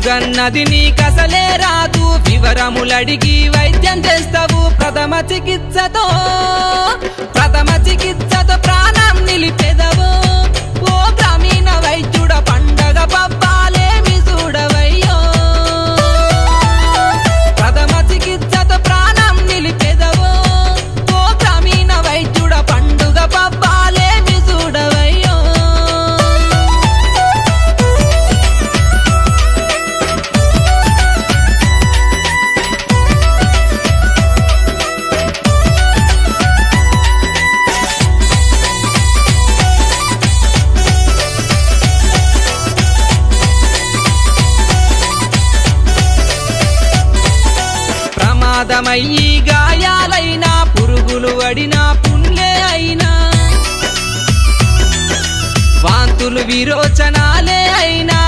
పురుగన్నది నీకసలే రాదు, వివరములడిగి వైద్యం చేస్తావు. ప్రథమ చికిత్సతో ప్రాణం నిలిపెదవు. ఓ గ్రామీణ వైద్యుడ పండగ పబ్బాలేమి చూడవయ్యో. ప్రథమ చికిత్సతో ప్రాణం నిలిపెదవు. ఓ గ్రామీణ వైద్యుడ పండుగ పబ్బాలేమి చూడవయ్యో. ప్రమాదమయ్యి గాయాలైనా, పురుగులు వడినా, పుండ్లే అయినా, వాంతులు విరోచనాలే అయినా,